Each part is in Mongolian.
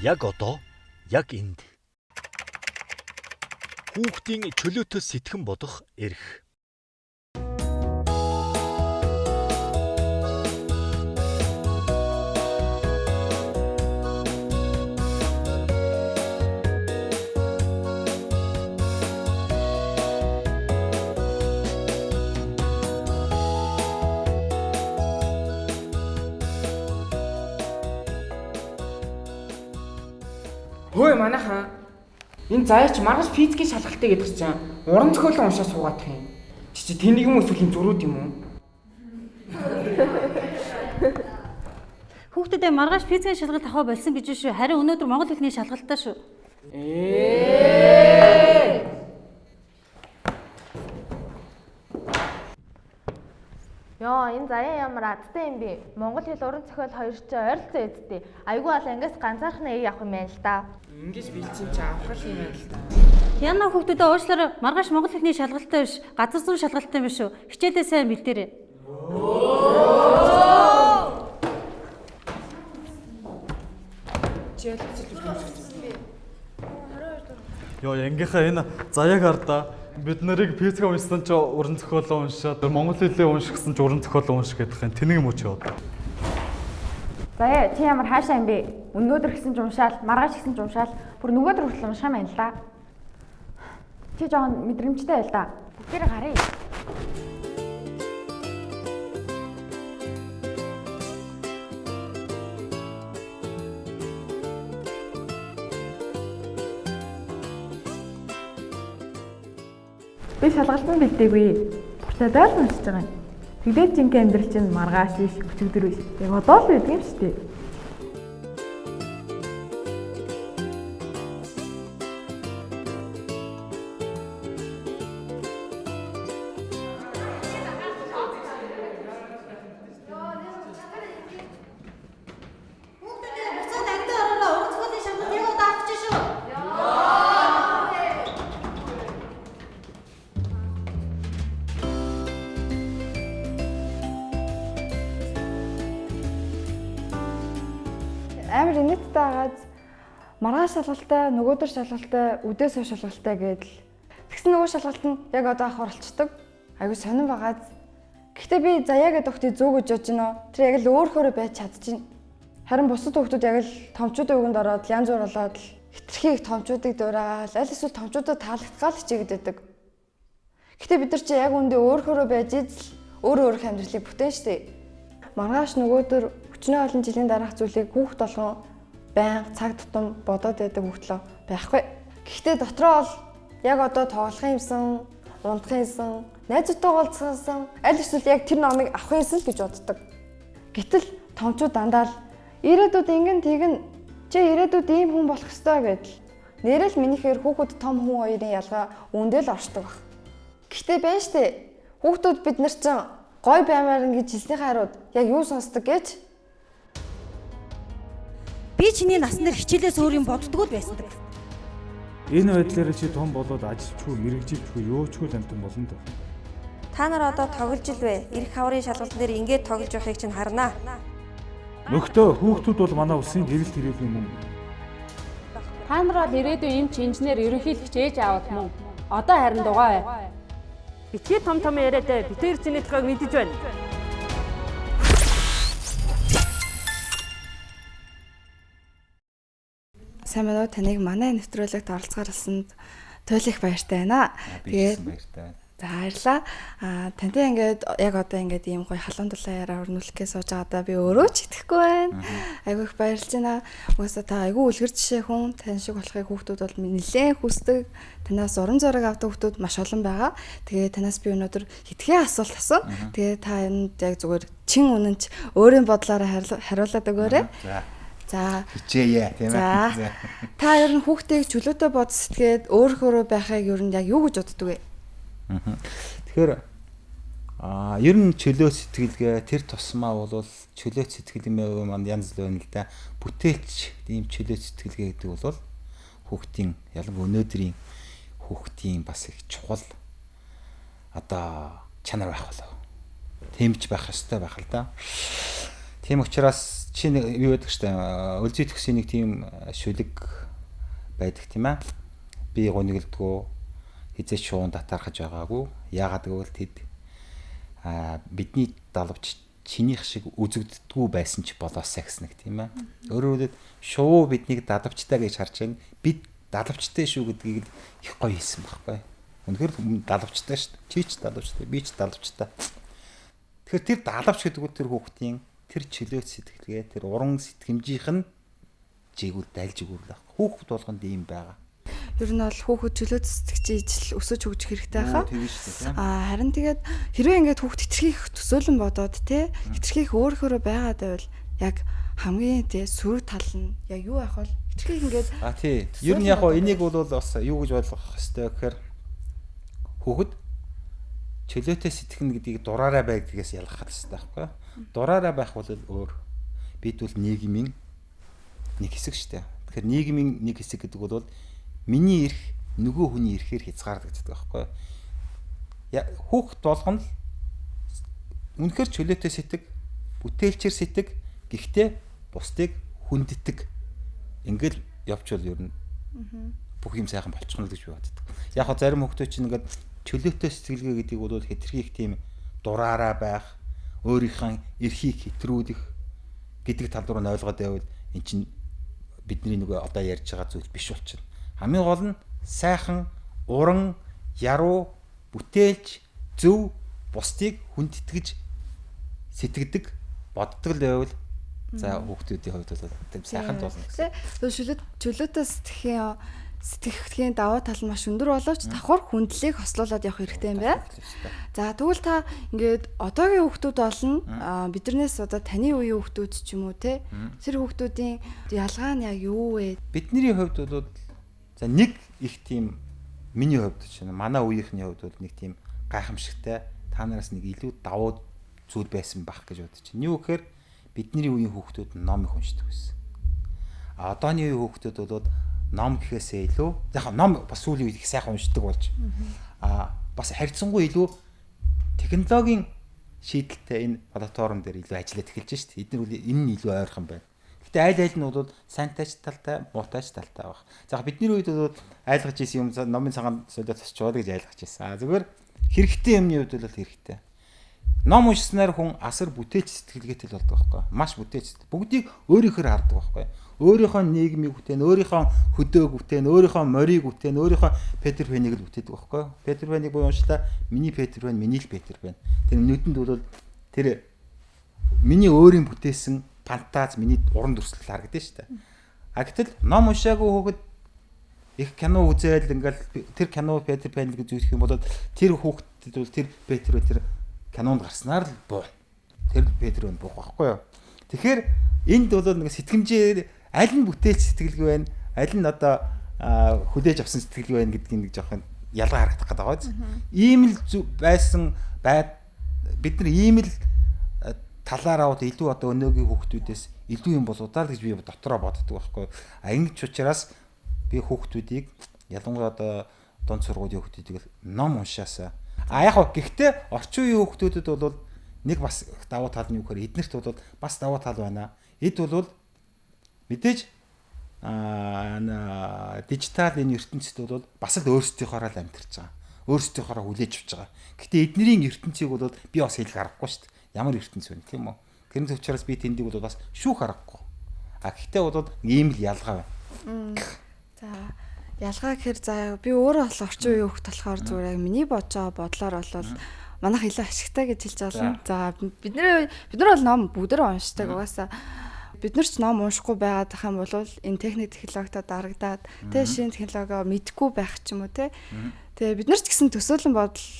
Яг одоо, яг энд. Хүүхдийн чөлөөтэй сэтгэн бодох эрх. Хөөе манайхаа. Энэ заяач маргааш физикийн шалгалтыг гэдэг чинь уран зохиолын уншаа суугаад их юм. Чи тэнийг юм эсвэл зурууд юм уу? Хүүхдүүдээ маргааш физикийн шалгалт авах болсон гэж шүү. Харин өнөөдөр монгол хэлний шалгалтаа шүү. Ёо, энэ заяа ямар адтай юм бэ? Монгол хэл уран зохиол хоёр ч ойролцоо эзтэй. Айгүй бол ангиас ганцаархан ийг авах юм байна л да. Ингээс бэлдсэн чи авах юм байна л да. Яна хүүхдүүдээ уучлаарай. Маргааш монгол хэлний шалгалтаа биш, газар зүйн шалгалтаа юм шүү. Хичээлээ сайн бэлдээрэй. Йоо, ангийнхаа энэ заяаг хардаа. Бид нарыг физик уншсан ч уран зохиолоо уншаад, монгол хэлээ уншигсан ч уран зохиолоо унших гэдэг юм. Тэнийг юм уу чи одоо? Заяа, чи ямар хаашаа юм бэ? Өнөөдөр гисэн ч уншаал, маргааш гисэн ч уншаал, бүр нөгөөдөр хүртэл уншаа байна л да. Чи жоохон мэдрэмжтэй байл да. Бүгдээр гарыг. Би шалгалтанд бэлдээгүй. Буртаа даал уншиж байгаа юм. Тэгээд жинхэнэ амьдрал чинь маргааш биш, өчигдөр биш. Яг одоо л байдаг юм шүү дээ. Хүүхдүүдээ буцаад ангид ороороо уран зохиолын шалгалт яг одоо авчих шүү. Амар инээдтэй байгаад маргааш шалгалтай, нөгөөдөр шалгалтай, үдээс хойш шалгалтай гэдэл. Тэгсэн нөгөө шалгалт нь яг одоо ах оролцдог. Айгу сонирн байгаад. Гэхдээ би заяа гэдэг хүүхдийг зөө гэж бодож байна. Тэр яг л өөрөөрөө байж чадчихна. Харин бусад хүүхдүүд яг л томчуудын үгэнд ороод янз бүр болоод л хитрхийг томчуудыг дуурайгаал, аль эсвэл томчуудад таалагдгаал хичээгээд байдаг. Гэхдээ бид нар чи яг үндэ өөрөөрөө байж ижил өөр амьдралыг бүтээн штэ. Маргааш нөгөөдөр өчнөө олон жилийн дараах зүйлийг хүүхд болгон байнга цаг тутам бодоод байдаг хүүхдлөө байхгүй. Гэхдээ дотроо бол яг одоо тоглох юмсан, унтах юмсан, найзуудтайгаа уулзсан, аль эсвэл яг тэр номыг авах юмсан гэж боддог. Гэтэл томчууд дандаа л ирээдүйд ингэн тэгэн чи ирээдүйд ийм хүн болох ёстой гэдэл. Нэрэл минийхээр хүүхэд том хүн хоёрын ялгаа үндэл оршдог баг. Гэхдээ байна штэ. Хүүхдүүд бид нар чинь гой баймаар ингэж хэлснийхээ хариуд яг юу сонсдог гэж? Би чиний насны хичээлээс өөр юм боддгоо л байсан. Энэ байдлаараа чи том болоод ажилчгүй, мэрэгжилчгүй, юучгүй амтан болно доо. Та нар одоо тоглож илвэ? Ирэх хаврын шалгалт дээр ингээд тоглож байхыг чинь харнаа. Нөхдөө хүүхдүүд бол манай улсын гэрэл тэрүүл юм. Та нар бол ирээдүйн эмч, инженер, ерөнхийлөгч ээж аавд мөн. Одоо харин дугаа бай. Битгий том яриад битээр чиний талхайг мэдэж байна. Сайн байна уу? Таныг манай нэвтрүүлэгт оролцохоор олсонд туйлах баяртай байна. Тэгээд баяртай. За баярлаа. Тантай ингээд яг одоо ингээд ийм гоё халуун дулаан өрнүүлэхээ сууж байгаадаа би өөрөө ч итгэхгүй байна. Айгу их баярлж байна. Угаасаа та айгу үлгэр жишээ хүн, тань шиг болохыг хүүхдүүд бол нэлээд хүсдэг. Танаас уран зориг авдаг хүүхдүүд маш олон байгаа. Тэгээд танаас би өнөөдөр хэдхэн асуулт асуув. Тэгээд та энд яг зүгээр чин үнэнч өөрийн бодлоороо хариулаад өгөөрэй. За хичээе тийм ээ. Та ер нь хүүхдийг чөлөөтэй бод сэтгэгээд өөрөөрөө байхыг ер нь яг юу гэж боддөг вэ? Тэгэхээр ер нь чөлөө сэтгэлгээ тэр тусмаа бол чөлөө сэтгэлгээ маань янз бүр байна л да. Бүтээлч ийм чөлөө сэтгэлгээ гэдэг бол хүүхдийн ялангуяа өнөөдрийн хүүхдийн бас их чухал одоо чанар байх болов. Тэмж байх ёстой байх л да. Тийм учраас Чи нэг юу байдаг штэ өлзий төгсөний нэг тийм шүлэг байдаг тийм ээ. Би гонигддгөө хизээч шуун татархаж байгаагүй. Яагаад гэвэл тэд бидний далавч чинийх шиг үзэгддэггүй байсан ч болоосаа гэснэг тийм ээ. Өөрөөр хэлбэл шувуу биднийг далавчтай гэж харж байна. Бид далавчтай шүү гэдгийг их гоё хэлсэн байхгүй. Үнэхээр далавчтай шүү. Чи ч далавчтай, би ч далавчтай. Тэгэхээр тэр далавч гэдэг нь тэр хүүхдийн тэр чөлөөт сэтгэлгээ, тэр уран сэтгэмжийнх нь жигүүр дайлж өгөөрл байхгүй. Хүүхд болгонд ийм байгаа. Ер нь бол хүүхэд чөлөөт сэтгэж өсөж хөгжих хэрэгтэй хаа. Тийм шүү дээ. Харин тэгээд хэрвээ ингээд хүүхд хитрхийх төсөөлөн бодоод те хитрхийх өөрөөрөө байгаад байвал яг хамгийн те сөрөг тал нь яг юу байх вэ? Хитрхийх ингээд тий. Ер нь яг энийг бол бас юу гэж ойлгох хэрэгтэй гэхээр хүүхэд чөлөөтэй сэтгэнэ гэдгийг дураараа байдгаас ялгах хэрэгтэй байхгүй. Дураараа байх бол өөр. Бид бол нийгмийн нэг хэсэг шүү дээ. Тэгэхээр нийгмийн нэг хэсэг гэдэг бол миний эрх нөгөө хүний эрхээр хязгаардаг гэдэг байхгүй. Хүүхэд болгоно л үнэхээр чөлөөтэй сэтг, бүтээлчээр сэтг, гэхдээ бусдыг хүнддэг. Ингээл явчвал ер нь бүх юм сайхан болчих нь л гэж би боддог. Яг хөө зарим хүүхдүүд чинь ингээд чөлөөтэй сэтгэлгээ гэдгийг бол хэтэрхийх тийм дураараа байх, өөрийнхөө эрхийг хэтрүүлэх гэдэг тал руу нь ойлгоод байвал эн чинь бидний нөгөө одоо ярьж байгаа зүйл биш болчихно. Хамгийн гол нь сайхан, уран, яруу, бүтээлч, зөв бусдыг хүндэтгэж сэтгэдэг, боддог л байвал за хүүхдүүдийн хувьд бол тийм сайхан болно гэсэн. Тэгээ чөлөөтэй сэтгэхийн даваа тал нь маш өндөр боловч давхар хүндлийг хослуулад явах хэрэгтэй юм байна. За тэгвэл та ингээд одоогийн хүүхдүүд болно биднээс одоо таны үеийн хүүхдүүд ч юм уу те тэр хүүхдүүдийн ялгаа нь яг юу вэ? Бидний хувьд бол за нэг их тийм миний хувьд ч манай үеийнхний хувьд бол нэг тийм гайхамшигтай та нараас нэг илүү давуу зүйл байсан байх гэж бодож байна. Юу гэхээр бидний үеийн хүүхдүүд ном их уншдаг байсан. Одооны үеийн хүүхдүүд бол ном гэхээсээ илүү яг ном бас сүүлийн үед их сайхан уншдаг болж бас харьцангуй илүү технологийн шийдэлтэй энэ платформ дээр илүү ажиллаад эхэлж шít. Эдгээр үл энэ нь илүү ойрхон байна. Гэтэ аль нь бол сантайч талтай, муутайч талтай баг. За бидний үед бол айлгаж ирсэн юм номын цагаан солиод тасчвал гэж айлгаж ирсэн. Зүгээр хэрэгтэй юмны үед бол хэрэгтэй. Ном уншснаар хүн асар бүтээч сэтгэлгээтэй л болдог байхгүй. Маш бүтээч. Бүгдийг өөрийнхөө хардаг байхгүй. Өөрийнхөө нийгмийг бүтээн, өөрийнхөө хөдөөг бүтээн, өөрийнхөө морийг бүтээн, өөрийнхөө Петр Пэнийг л бүтээдэг байхгүй. Петр Пэнийг буу уншлаа. Миний Петр Пэн, миний л Петр Пэн. Тэр нүдэнд бол тэр миний өөрийн бүтээсэн фантаз, миний уран дүрслэл харагдана шүү дээ. Гэтэл ном уншаагүй хүүхэд их кино үзээл ингээл тэр кино Петр Пэн гэж үзэх юм бол тэр хүүхдэд бол тэр Петр тэр кинонд гарснаар л буу. Тэр Петр Пэн буух байхгүй юу? Тэгэхээр энд бол нэг сэтгэмжээр аль нь бүтээлч сэтгэлгүй байна, аль нь одоо хүлээж авсан сэтгэлгүй байна гэдгийг нэг жоохон ялгаа харагдах гэдэг байгаа биз. Ийм л байсан бид нар ийм л талаараа илүү одоо өнөөгийн хүүхдүүдээс илүү юм болоодаа л гэж би дотроо боддог байхгүй. Ингэж учраас би хүүхдүүдийг ялангуяа одоо дунд сургуулийн хүүхдүүдийг ном уншаасаа. Яг гэхдээ орчин үеийн хүүхдүүдэд бол нэг бас давуу тал нь юу гэхээр эднэрт бол бас давуу тал байна. Эд бол мэдээж дижитал энэ ертөнцид бол бас л өөрсдийнхоороо л амьдарч байгаа. Өөрсдийнхоороо хүлээж авч байгаа. Гэхдээ эднэрийн ертөнцийг бол би бас хэлэх аргагүй шүү дээ. Ямар ертөнц вэ тийм үү? Тэр зөвчөөс би тэндийг бол бас шүүх аргагүй. Гэхдээ бол ийм л ялгаа байна. За ялгаа гэхээр за би өөрөө бол орчин үеийн хүүхд болохоор зүгээр яг миний бодож байгаа бодлоор бол манайх илүү ашигтай гэж хэлж байна. За бид нар бол ном бүгдээ уншдаг. Угаасаа бид нар ч ном уншихгүй байгаад ах юм бол энэ техник технологитой дарагдаад тэ шинэ технологио мэдгүй байх ч юм уу тэ. Тэгээ бид нар ч гэсэн төсөөлөн бодол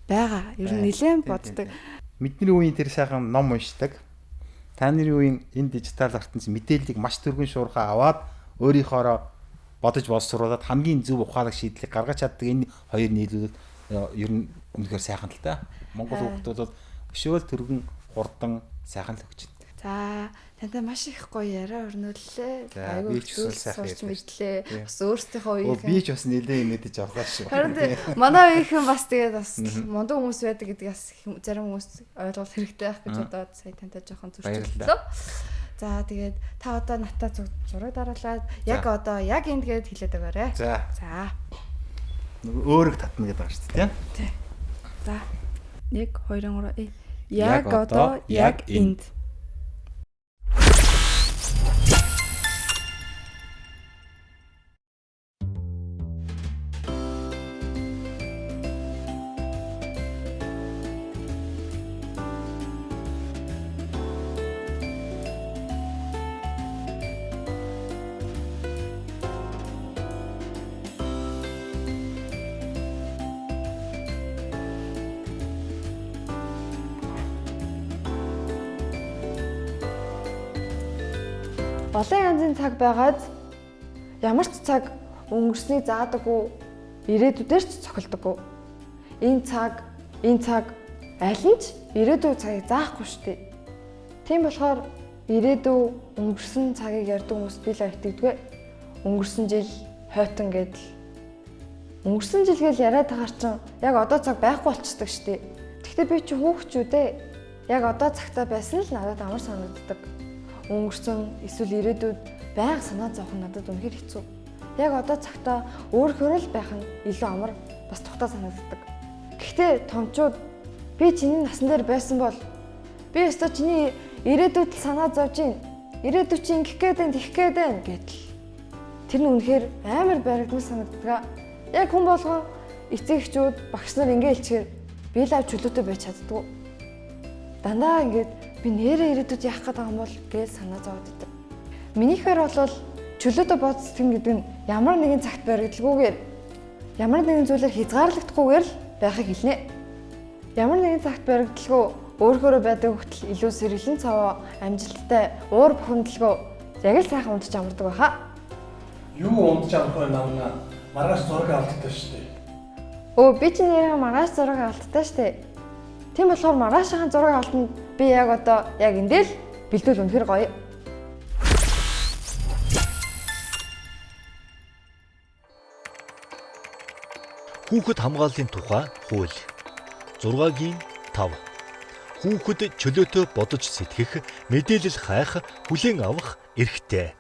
байгаа. Ер нь нэлээд боддог. Бидний үеийн тэр сайхан ном уншдаг. Таны үеийн энэ дижитал ертөнц мэдээллийг маш түргэн шуурхаа аваад өөрийнхоороо бодож боловсруулад хамгийн зөв ухаалаг шийдлийг гаргаж чаддаг энэ хоёр нийлүүлэл ер нь үнэхээр сайхан л та. Монгол хүүхдүүд бол өшөөл түргэн хурдан сайхан л өгч байдаг. За тантай маш их гоё яриа өрнүүллээ. Айгуу зүйл сайхан мэдлээ. Бас өөрсдийнхөө үеийн. Би ч бас нэлээд мэдэж авлаа шүү. Харин манай үеийнхэн бас тэгээд бас мундаг хүмүүс байдаг гэдгийг бас зарим хүмүүс ойлгох хэрэгтэй байх гэж бодоод сая тантай жоохон зурчиллаа. За тэгээд та одоо натаа зураг дараалаад яг одоо яг энд гээд хэлээд өгөөрэй. За. За. Нөгөө өөрөг татна гэдэг байгаа шүү дээ, тий. За. 1 2 3 яг одоо яг энд. Олон янзын цаг байгаад ямар ч цаг өнгөрснийг заадаггүй, ирээдүйдээ ч цохилдоггүй. Энэ цаг аль нь ч ирээдүйн цагийг заахгүй шүү дээ. Тийм болохоор ирээдүй өнгөрсөн цагийг ярьдаг хүмүүс би л итгэдэггүй. Өнгөрсөн жил хойтон гэдэл. Өнгөрсөн жил гэж яриад байгаа чинь яг одоо цаг байхгүй болчихдог шүү дээ. Гэхдээ би чи хүүхчүүд ээ. Яг одоо цагтаа байсан л надад амар санагддаг. Өнгөрсөн эсвэл ирээдүйд байнга санаа зовох нь надад үнэхээр хэцүү. Яг одоо цагтаа өөрөөр л байх нь илүү амар бас тухтай санагддаг. Гэхдээ томчууд би чиний насан дээр байсан бол би өстө чиний ирээдүйд санаа зовж гин. Ирээдүйд чи ингэх гээд байна, тэгэх гээд байна гэдэл. Тэр нь үнэхээр амар баригдмал санагддаг. Яг хүн болгон эцэг эхчүүд багш нар ингэ хэлчихээр би л авч чөлөөтэй байж чаддгүй. Дандаа ингэж би нэрээ ирээдүйд яах гээд байгаа юм бол гэж санаа зовоод идэв. Минийхээр бол чөлөөтэй бод сэтгэн гэдэг нь ямар нэгэн цагт баригдалгүйгээр ямар нэгэн зүйлээр хязгаарлагдахгүйгээр л байхыг хэлнэ. Ямар нэгэн цагт баригдалгүй өөрөөрөө байдаг хөтөл илүү сэргэлэн цаваа амжилттай уур бухимдалгүй яг л сайхан унтж амардаг байхаа. Юу унтж амарх вэ намна? Маргааш зураг алддаг шүү дээ. Өө би ч нэрээ маргааш зураг алддаг шүү дээ. Тийм болохоор маргаашийн зураг алданд би яг одоо яг эндээ л бэлдвэл үнэхэр гоё. Хүүхэд хамгааллын тухай хууль. 6-гийн 5. Хүүхэд чөлөөтэй бодож сэтгэх, мэдээлэл хайх, хүлээн авах эрхтэй.